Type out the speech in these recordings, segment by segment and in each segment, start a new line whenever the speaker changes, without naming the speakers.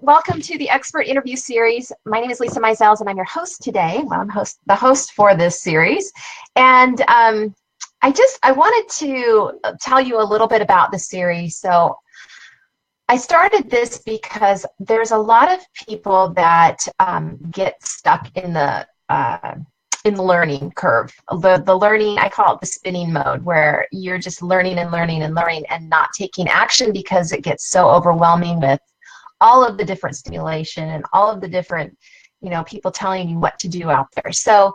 welcome to the Expert Interview Series. My name is Lisa Mizels, and I'm your host today. Well, I'm the host for this series. And I wanted to tell you a little bit about the series. So I started this because there's a lot of people that get stuck in the learning curve. The learning, I call it the spinning mode, where you're just learning and learning and learning and not taking action because it gets so overwhelming with all of the different stimulation and all of the different, people telling you what to do out there. So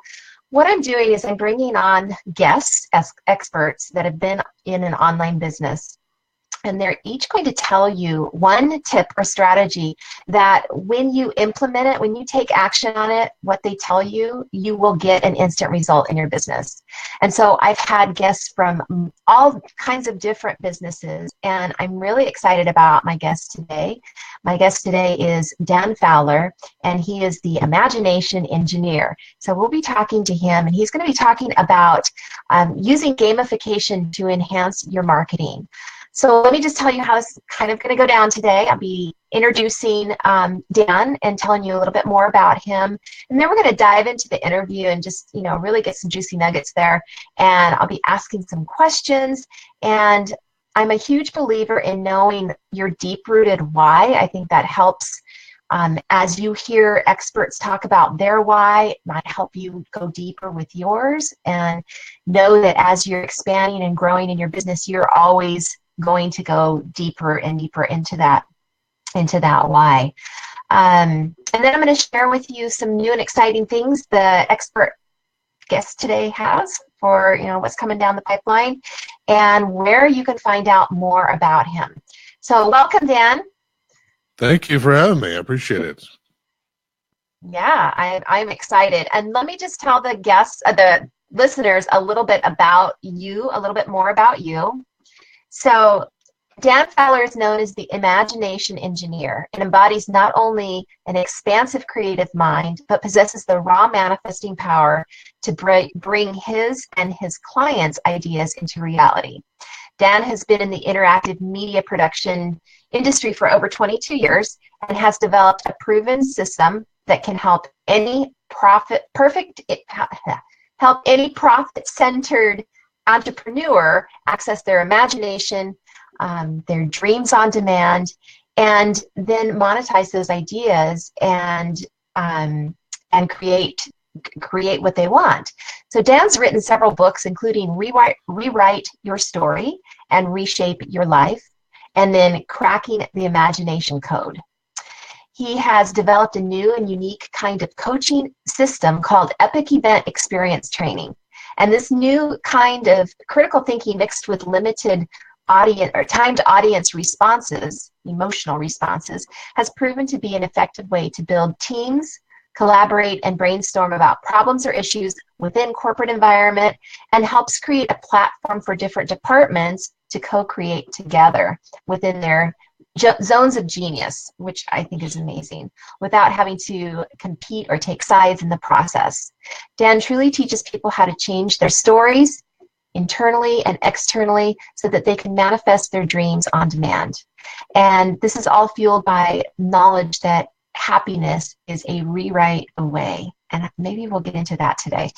what I'm doing is I'm bringing on guests as experts that have been in an online business. And they're each going to tell you one tip or strategy that when you implement it, when you take action on it, what they tell you, you will get an instant result in your business. And so I've had guests from all kinds of different businesses, and I'm really excited about my guest today. My guest today is Dan Fowler, and he is the Imagination Engineer. So we'll be talking to him, and he's going to be talking about using gamification to enhance your marketing. So let me just tell you how this is kind of going to go down today. I'll be introducing Dan and telling you a little bit more about him. And then we're going to dive into the interview and just, really get some juicy nuggets there. And I'll be asking some questions. And I'm a huge believer in knowing your deep-rooted why. I think that helps. As you hear experts talk about their why, it might help you go deeper with yours. And know that as you're expanding and growing in your business, you're always going to go deeper and deeper into that why. And then I'm going to share with you some new and exciting things the expert guest today has for what's coming down the pipeline and where you can find out more about him. So welcome, Dan.
Thank you for having me. I appreciate it.
Yeah, I'm excited. And let me just tell the guests, the listeners, a little bit more about you. So Dan Fowler is known as the Imagination Engineer and embodies not only an expansive creative mind, but possesses the raw manifesting power to bring his and his clients' ideas into reality. Dan has been in the interactive media production industry for over 22 years and has developed a proven system that can help any profit-centered entrepreneur access their imagination, their dreams on demand, and then monetize those ideas and create what they want. So Dan's written several books, including Rewrite Your Story and Reshape Your Life, and then Cracking the Imagination Code. He has developed a new and unique kind of coaching system called Epic Event Experience Training. And this new kind of critical thinking mixed with limited audience or timed audience responses, emotional responses, has proven to be an effective way to build teams, collaborate, and brainstorm about problems or issues within corporate environment, and helps create a platform for different departments to co-create together within their zones of genius, which I think is amazing, without having to compete or take sides in the process. Dan truly teaches people how to change their stories internally and externally so that they can manifest their dreams on demand. And this is all fueled by knowledge that happiness is a rewrite away. And maybe we'll get into that today.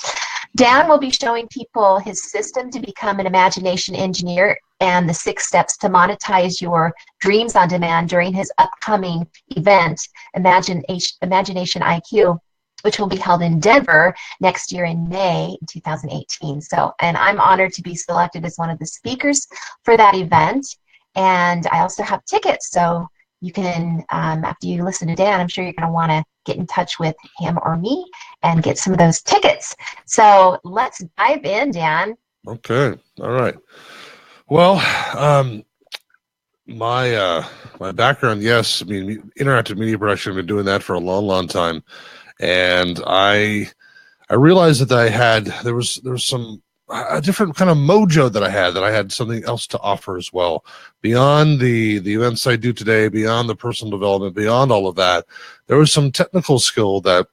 Dan will be showing people his system to become an imagination engineer and the 6 steps to monetize your dreams on demand during his upcoming event, Imagination IQ, which will be held in Denver next year in May 2018. So, and I'm honored to be selected as one of the speakers for that event. And I also have tickets, so you can, after you listen to Dan, I'm sure you're going to want to get in touch with him or me and get some of those tickets. So let's dive in, Dan.
Okay. All right. Well, my background, yes, I mean, interactive media production, I've been doing that for a long, long time. And I realized that there was a different kind of mojo that I had something else to offer as well. Beyond the events I do today, beyond the personal development, beyond all of that, there was some technical skill that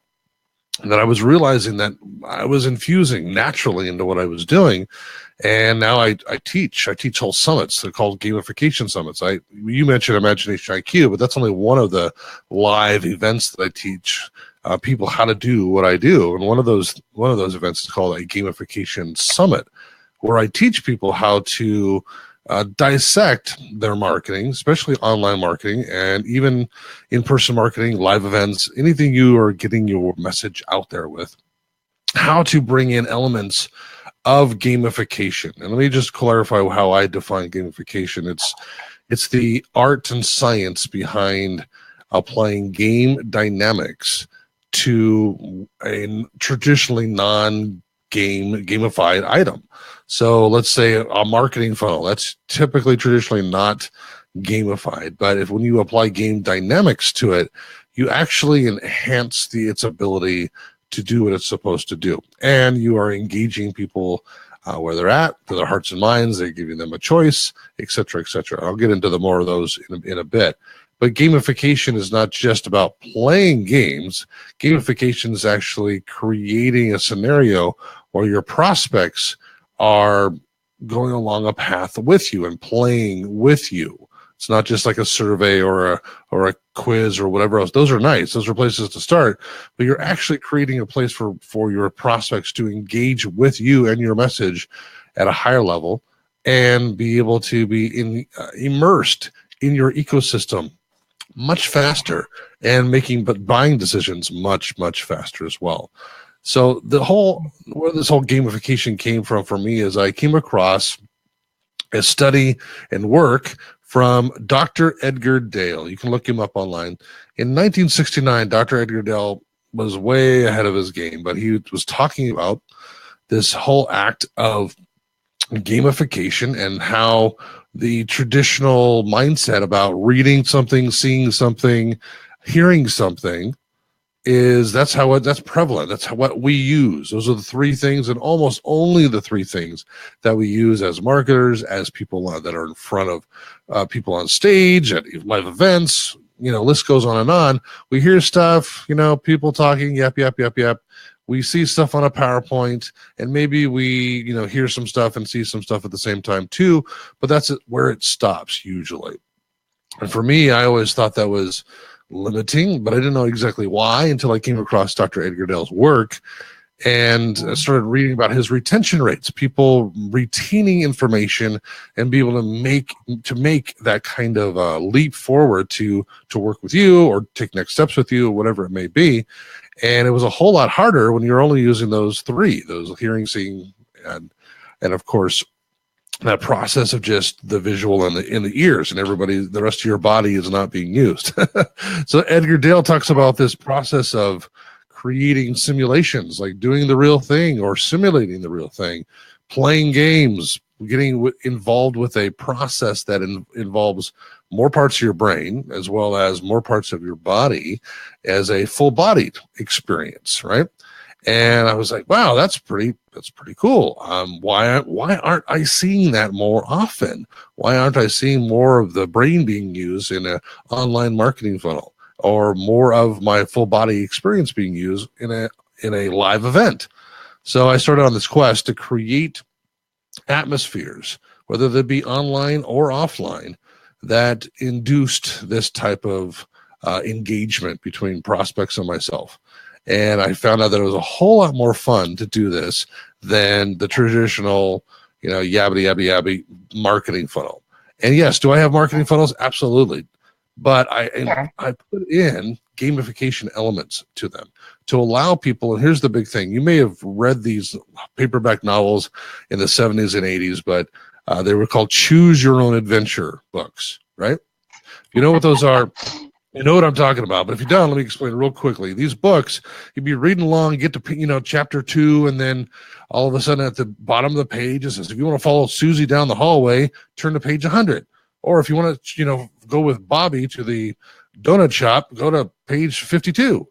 And then I was realizing that I was infusing naturally into what I was doing. And now I teach whole summits. They're called gamification summits. You mentioned Imagination IQ, but that's only one of the live events that I teach people how to do what I do. And one of those events is called a gamification summit, where I teach people how to dissect their marketing, especially online marketing and even in-person marketing, live events, anything you are getting your message out there with, how to bring in elements of gamification. And let me just clarify how I define gamification. It's the art and science behind applying game dynamics to a traditionally gamified item. So let's say a marketing funnel, that's typically traditionally not gamified, but when you apply game dynamics to it, you actually enhance its ability to do what it's supposed to do. And you are engaging people where they're at, to their hearts and minds. They're giving them a choice, et cetera, et cetera. I'll get into more of those in a bit. But gamification is not just about playing games. Gamification is actually creating a scenario where your prospects are going along a path with you and playing with you. It's not just like a survey or a quiz or whatever else. Those are nice. Those are places to start. But you're actually creating a place for your prospects to engage with you and your message at a higher level and be able to be immersed in your ecosystem much faster and making buying decisions much, much faster as well. So where this whole gamification came from for me is I came across a study and work from Dr. Edgar Dale. You can look him up online. In 1969, Dr. Edgar Dale was way ahead of his game, but he was talking about this whole act of gamification and how the traditional mindset about reading something, seeing something, hearing something that's prevalent. That's what we use. Those are the three things, and almost only the three things that we use as marketers, as people that are in front of people on stage at live events. List goes on and on. We hear stuff, people talking, yep. We see stuff on a PowerPoint, and maybe we, hear some stuff and see some stuff at the same time too, but that's where it stops usually. And for me, I always thought that was limiting, but I didn't know exactly why until I came across Dr. Edgar Dale's work and started reading about his retention rates, people retaining information and be able to make that kind of leap forward to work with you or take next steps with you, whatever it may be. And it was a whole lot harder when you're only using those hearing, seeing, and of course, that process of just the visual and in the ears, and the rest of your body is not being used. So Edgar Dale talks about this process of creating simulations, like doing the real thing or simulating the real thing, playing games, getting involved with a process that involves more parts of your brain as well as more parts of your body as a full-bodied experience, right? And I was like, wow, that's pretty cool. Why aren't I seeing that more often? Why aren't I seeing more of the brain being used in an online marketing funnel, or more of my full body experience being used in a live event? So I started on this quest to create atmospheres, whether they be online or offline, that induced this type of engagement between prospects and myself. And I found out that it was a whole lot more fun to do this than the traditional, yabby marketing funnel. And yes, do I have marketing funnels? Absolutely. But I put in gamification elements to them to allow people, and here's the big thing. You may have read these paperback novels in the 70s and 80s, but they were called Choose Your Own Adventure books, right? If you know what those are, you know what I'm talking about. But if you don't, let me explain real quickly. These books, you'd be reading along, get to chapter 2, and then all of a sudden at the bottom of the page it says, if you want to follow Susie down the hallway, turn to page 100. Or if you want to, go with Bobby to the donut shop, go to page 52.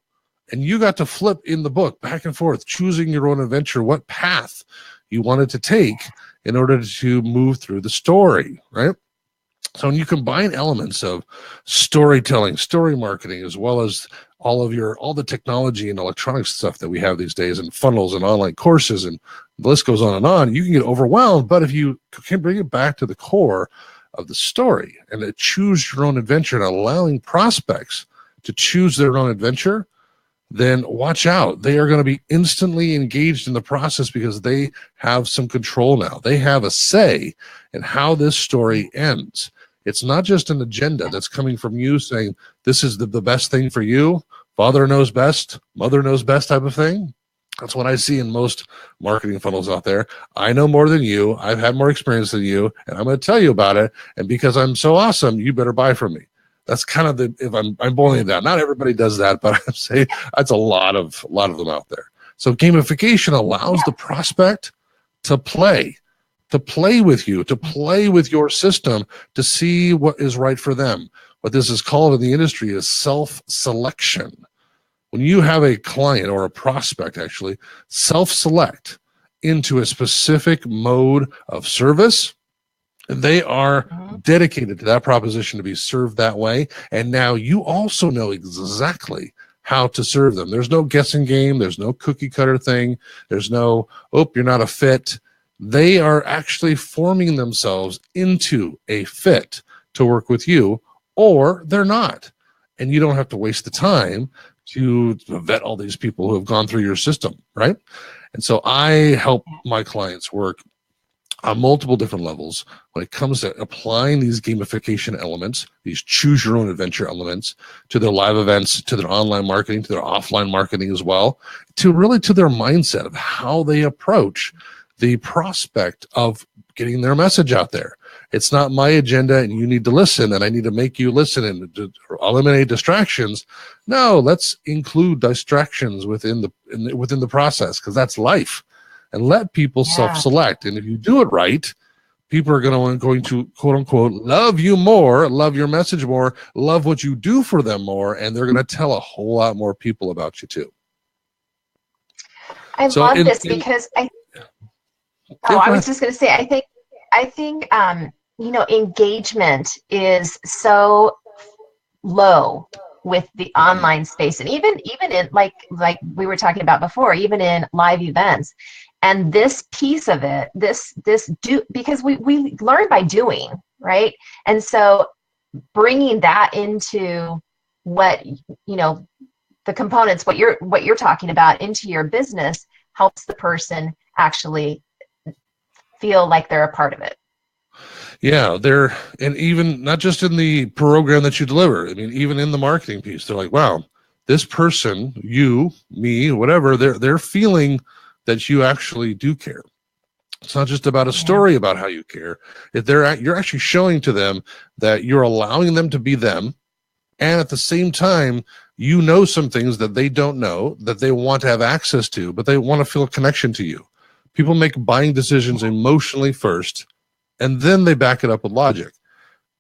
And you got to flip in the book back and forth, choosing your own adventure, what path you wanted to take in order to move through the story, right? So when you combine elements of storytelling, story marketing, as well as all the technology and electronic stuff that we have these days, and funnels and online courses, and the list goes on, you can get overwhelmed. But if you can bring it back to the core of the story and to choose your own adventure and allowing prospects to choose their own adventure, then watch out. They are going to be instantly engaged in the process because they have some control now. They have a say in how this story ends. It's not just an agenda that's coming from you saying, this is the best thing for you. Father knows best, mother knows best type of thing. That's what I see in most marketing funnels out there. I know more than you. I've had more experience than you, and I'm going to tell you about it. And because I'm so awesome, you better buy from me. That's kind of if I'm boiling it down. Not everybody does that, but I'm saying that's a lot of them out there. So gamification allows the prospect to play with you, to play with your system, to see what is right for them. What this is called in the industry is self-selection. When you have a client or a prospect actually self-select into a specific mode of service, they are dedicated to that proposition to be served that way. And now you also know exactly how to serve them. There's no guessing game. There's no cookie cutter thing. There's no, you're not a fit. They are actually forming themselves into a fit to work with you, or they're not. And you don't have to waste the time to vet all these people who have gone through your system, right? And so I help my clients work on multiple different levels when it comes to applying these gamification elements, these choose your own adventure elements, to their live events, to their online marketing, to their offline marketing as well, to their mindset of how they approach the prospect of getting their message out there. It's not my agenda and you need to listen and I need to make you listen and to eliminate distractions. No, let's include distractions within the process, because that's life. And let people self-select. And if you do it right, people are going to quote unquote love you more, love your message more, love what you do for them more, and they're going to tell a whole lot more people about you too.
I love this because I was just going to say, I think engagement is so low with the online space, and even in like we were talking about before, even in live events. And this piece of it, because we learn by doing, right? And so bringing that into what, the components, what you're talking about into your business helps the person actually feel like they're a part of it.
Yeah, and even not just in the program that you deliver. I mean, even in the marketing piece, they're like, wow, this person, you, me, whatever, they're feeling that you actually do care. It's not just about a story about how you care. You're actually showing to them that you're allowing them to be them, and at the same time, you know some things that they don't know, that they want to have access to, but they want to feel a connection to you. People make buying decisions emotionally first, and then they back it up with logic.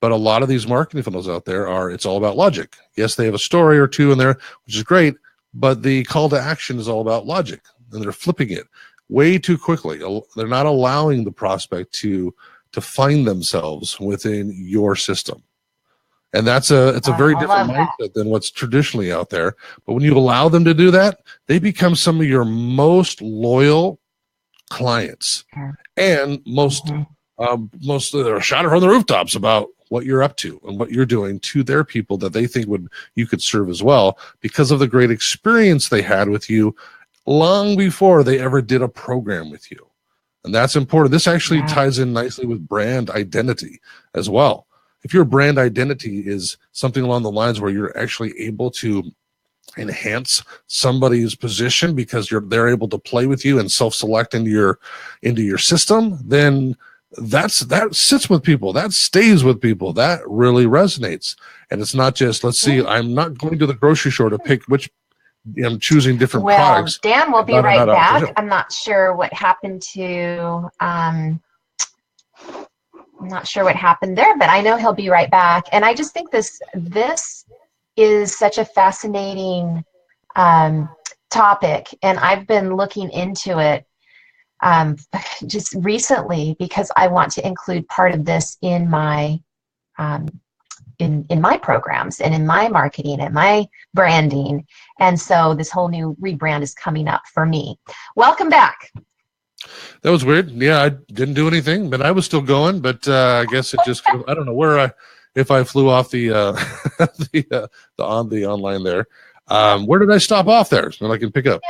But a lot of these marketing funnels out there it's all about logic. Yes, they have a story or two in there, which is great, but the call to action is all about logic. And they're flipping it way too quickly. They're not allowing the prospect to find themselves within your system. And it's a very different mindset than what's traditionally out there. But when you allow them to do that, they become some of your most loyal clients, and most are shouting from the rooftops about what you're up to and what you're doing to their people that they think you could serve as well, because of the great experience they had with you long before they ever did a program with you. And that's important. This actually ties in nicely with brand identity as well. If your brand identity is something along the lines where you're actually able to enhance somebody's position because they're able to play with you and self-select into your system, then that sits with people, that stays with people, that really resonates. And it's not just, let's see, I'm not going to the grocery store to pick which I'm choosing different products.
Dan will be right back. I'm not sure what happened to I'm not sure what happened there, but I know he'll be right back. And I just think this is such a fascinating topic, and I've been looking into it just recently because I want to include part of this in my in my programs and in my marketing and my branding. And so this whole new rebrand is coming up for me. Welcome back.
That was weird. Yeah, I didn't do anything, but I was still going. But I guess it just, I don't know where if I flew off the the online there. Where did I stop off there so I can pick up?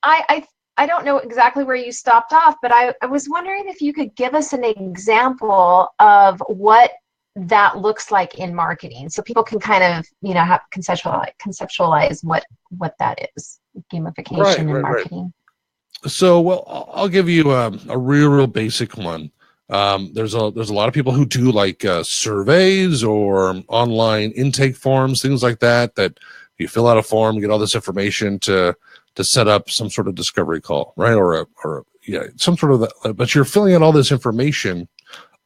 I don't know exactly where you stopped off, but I was wondering if you could give us an example of what that looks like in marketing, so people can kind of have conceptualize what that is, gamification in marketing.
Right. So, well, I'll give you a real basic one. There's a lot of people who do like surveys or online intake forms, things like that. That you fill out a form, get all this information to set up some sort of discovery call, right? Or some sort of. But you're filling out all this information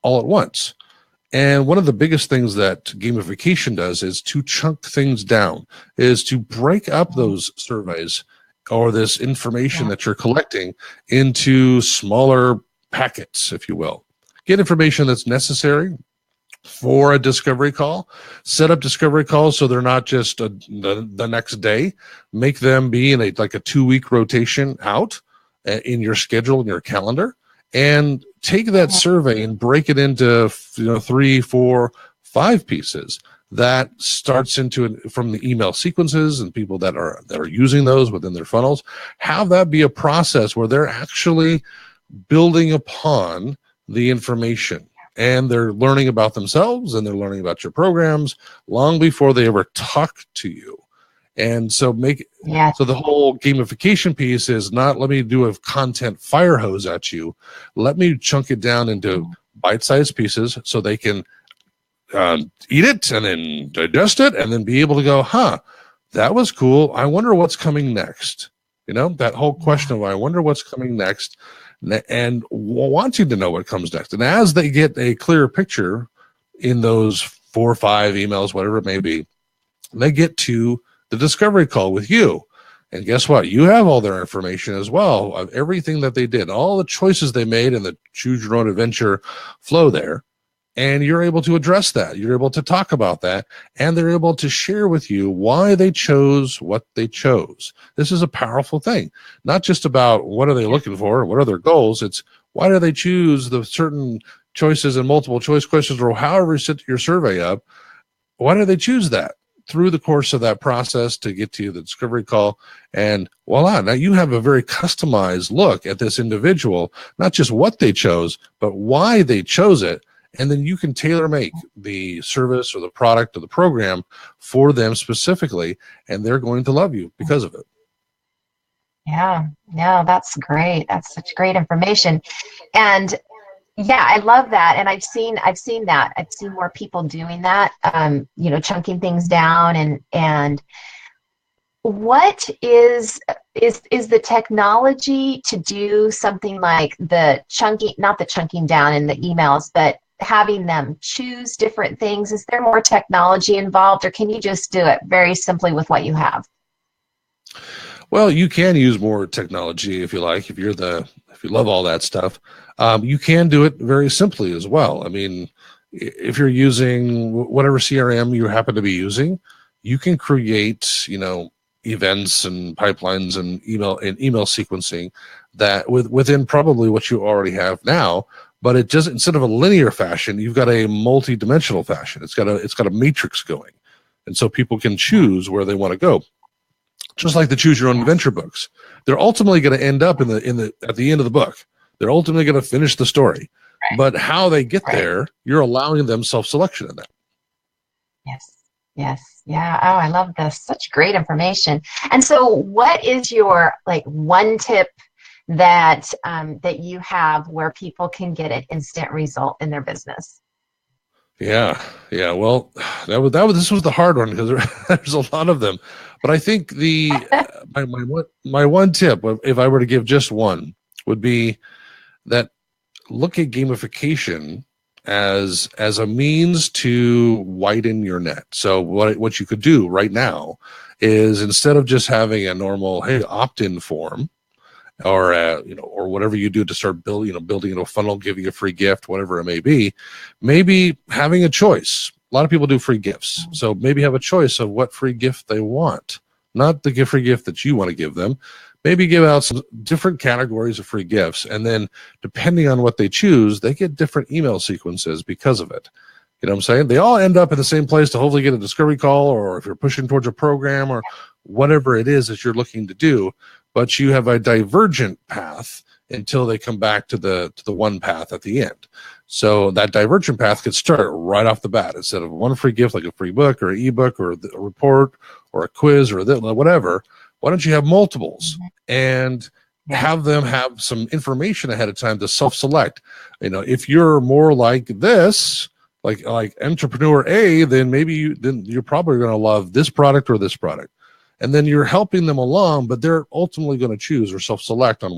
all at once. And one of the biggest things that gamification does is to chunk things down, is to break up those surveys or this information that you're collecting into smaller packets, if you will. Get information that's necessary for a discovery call. Set up discovery calls so they're not just the next day. Make them be in a 2-week rotation out in your schedule, in your calendar, and take that survey and break it into 3, 4, 5 pieces. That starts from the email sequences and people that are using those within their funnels. Have that be a process where they're actually building upon the information and they're learning about themselves and they're learning about your programs long before they ever talk to you. And so so the whole gamification piece is not let me do a content fire hose at you. Let me chunk it down into bite-sized pieces so they can eat it and then digest it and then be able to go, that was cool. I wonder what's coming next. That whole question of I wonder what's coming next, and wanting to know what comes next. And as they get a clearer picture in those 4 or 5 emails, whatever it may be, they get to the discovery call with you. And guess what? You have all their information as well of everything that they did, all the choices they made in the choose your own adventure flow there. And you're able to address that. You're able to talk about that. And they're able to share with you why they chose what they chose. This is a powerful thing. Not just about what are they looking for, what are their goals. It's why do they choose the certain choices and multiple choice questions, or however you set your survey up. Why do they choose that? Through the course of that process to get to the discovery call, and voila, now you have a very customized look at this individual, not just what they chose, but why they chose it. And then you can tailor make the service or the product or the program for them specifically, and they're going to love you because of it.
Yeah, that's great. That's such great information. And yeah, I love that. And I've seen that. I've seen more people doing that, chunking things down. And what is the technology to do something like the chunking, not the chunking down in the emails, but having them choose different things? Is there more technology involved, or can you just do it very simply with what you have?
Well, you can use more technology if you like. If you love all that stuff, you can do it very simply as well. I mean, if you're using whatever CRM you happen to be using, you can create, events and pipelines and email sequencing that within probably what you already have now. But it just, instead of a linear fashion, you've got a multi-dimensional fashion. It's got a matrix going, and so people can choose where they want to go. Just like the Choose Your Own Adventure books, they're ultimately going to end up at the end of the book. They're ultimately going to finish the story, but how they get there, you're allowing them self-selection in that.
Yes, yeah. Oh, I love this. Such great information. And so, what is your one tip that you have where people can get an instant result in their business?
Yeah. Well, this was the hard one because there's a lot of them, but I think my one tip, if I were to give just one, would be that look at gamification as a means to widen your net. So what you could do right now is, instead of just having a normal opt-in form, or or whatever you do to start building a funnel, giving a free gift, whatever it may be, maybe having a choice a lot of people do free gifts. So maybe have a choice of what free gift they want, not the free gift that you want to give them. Maybe give out some different categories of free gifts, and then depending on what they choose, they get different email sequences because of it. You know what I'm saying? They all end up in the same place to hopefully get a discovery call, or if you're pushing towards a program or whatever it is that you're looking to do, but you have a divergent path until they come back to the one path at the end. So that divergent path could start right off the bat. Instead of one free gift like a free book or an ebook or a report or a quiz or whatever, why don't you have multiples and have them have some information ahead of time to self-select? You know, if you're more like this, like entrepreneur A, then maybe you're probably going to love this product or this product. And then you're helping them along, but they're ultimately going to choose or self-select on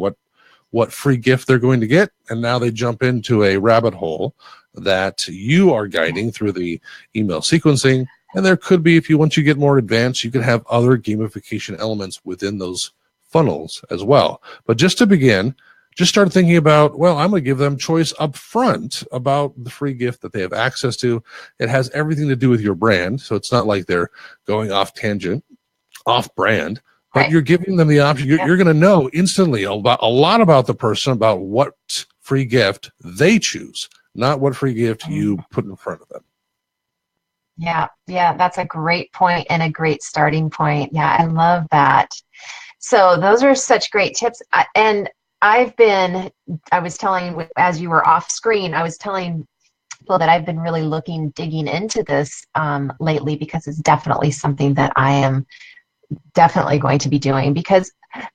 what free gift they're going to get. And now they jump into a rabbit hole that you are guiding through the email sequencing. And there could be, once you get more advanced, you can have other gamification elements within those funnels as well. But just to begin, just start thinking about, well, I'm going to give them choice up front about the free gift that they have access to. It has everything to do with your brand. So it's not like they're going off tangent, off brand, but right. You're giving them the option. You're going to know instantly about a lot about the person, about what free gift they choose, not what free gift you put in front of them.
Yeah, that's a great point and a great starting point. Yeah, I love that. So those are such great tips. And I was telling, as you were off screen, I was telling people that I've been really digging into this lately, because it's definitely something that I am definitely going to be doing, because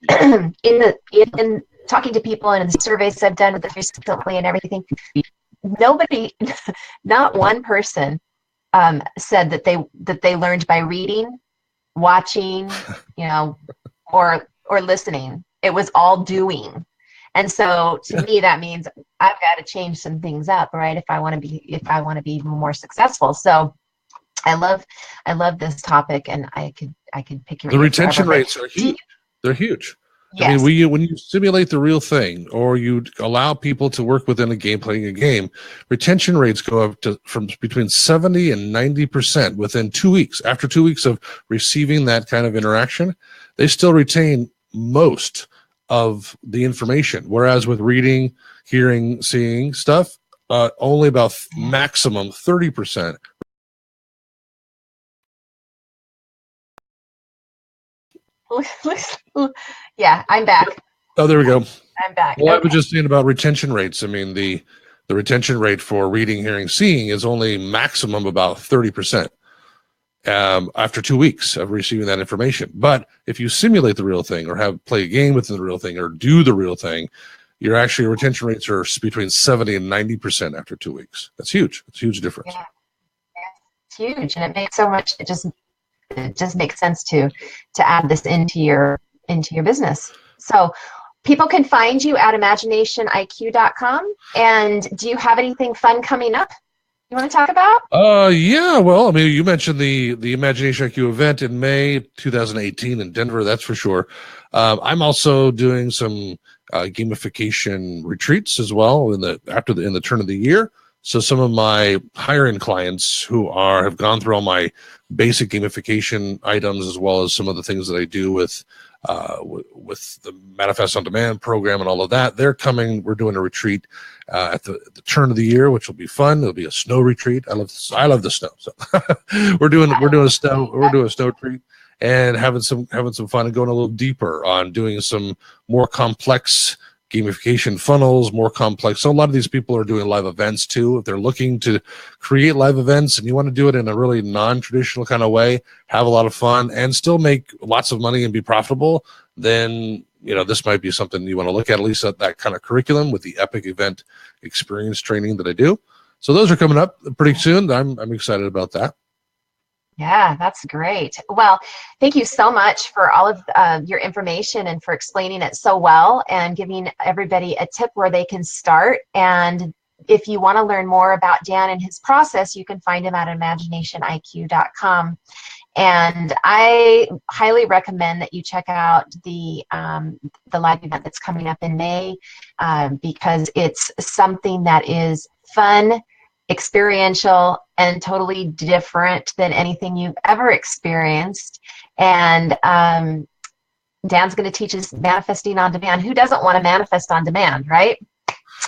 in talking to people and in the surveys I've done with the recently and everything, not one person said that they learned by reading, watching, or listening. It was all doing. And so to me, that means I've got to change some things up, right? If I want to be even more successful. So I love this topic, and I could pick your.
The retention rates are huge. They're huge.
Yes.
I mean, when you simulate the real thing, or you allow people to work within a game, playing a game, retention rates go up to from between 70 and 90% within 2 weeks. After 2 weeks of receiving that kind of interaction, they still retain most of the information. Whereas with reading, hearing, seeing stuff, only about maximum 30%.
Yeah, I'm back.
Oh, there we go.
I'm back.
Well, okay. I was just saying about retention rates. I mean, the retention rate for reading, hearing, seeing is only maximum about 30% after 2 weeks of receiving that information. But if you simulate the real thing, or play a game within the real thing, or do the real thing, your retention rates are between 70 and 90% after 2 weeks. That's huge. It's a huge difference.
Yeah. It's huge, and it makes so much. It just makes sense to add this into your business. So people can find you at imaginationiq.com. And do you have anything fun coming up you want to talk about?
Yeah, well, I mean, you mentioned the Imagination IQ event in May 2018 in Denver, that's for sure. I'm also doing some gamification retreats as well in the turn of the year. So some of my higher end clients who have gone through all my basic gamification items, as well as some of the things that I do with the Manifest on Demand program and all of that, they're coming. We're doing a retreat at the turn of the year, which will be fun. It'll be a snow retreat. I love the snow. So we're doing a snow retreat and having some fun and going a little deeper on doing some more complex gamification funnels, more complex. So a lot of these people are doing live events too. If they're looking to create live events and you want to do it in a really non-traditional kind of way, have a lot of fun and still make lots of money and be profitable, then this might be something you want to look at least at that kind of curriculum with the Epic Event Experience training that I do. So those are coming up pretty soon. I'm excited about that.
Yeah, that's great. Well, thank you so much for all of your information and for explaining it so well and giving everybody a tip where they can start. And if you want to learn more about Dan and his process, you can find him at imaginationiq.com. And I highly recommend that you check out the live event that's coming up in May, because it's something that is fun experiential, and totally different than anything you've ever experienced. And Dan's going to teach us manifesting on demand. Who doesn't want to manifest on demand, right?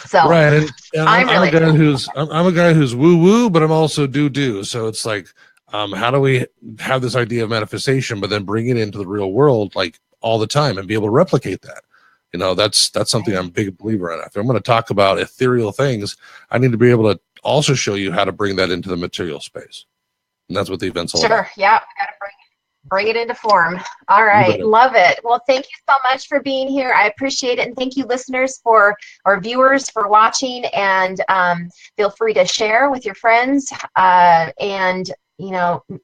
So
Right, and I'm a
really
guy who's I'm a guy who's woo woo, but I'm also do. So it's like, how do we have this idea of manifestation, but then bring it into the real world like all the time and be able to replicate that? You know, that's something I'm a big believer in. If I'm going to talk about ethereal things, I need to be able to also show you how to bring that into the material space, and that's what the event's all about.
Sure. Yeah. Got to bring it into form. All
You
right.
bet.
Love it. Well, thank you so much for being here. I appreciate it. And thank you, listeners, for or viewers, for watching. And feel free to share with your friends. And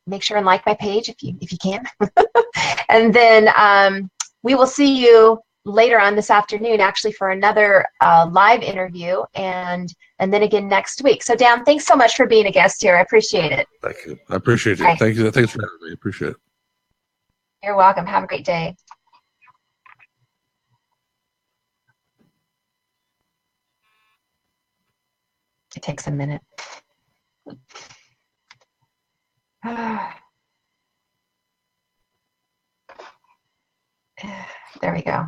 make sure and like my page if you can. And then we will see you later on this afternoon, actually, for another live interview, and then again next week. So, Dan, thanks so much for being a guest here. I appreciate it.
Thank you. I appreciate you.
All right.
Thank you. Thanks for having me. I appreciate it.
You're welcome. Have a great day. It takes a minute. There we go.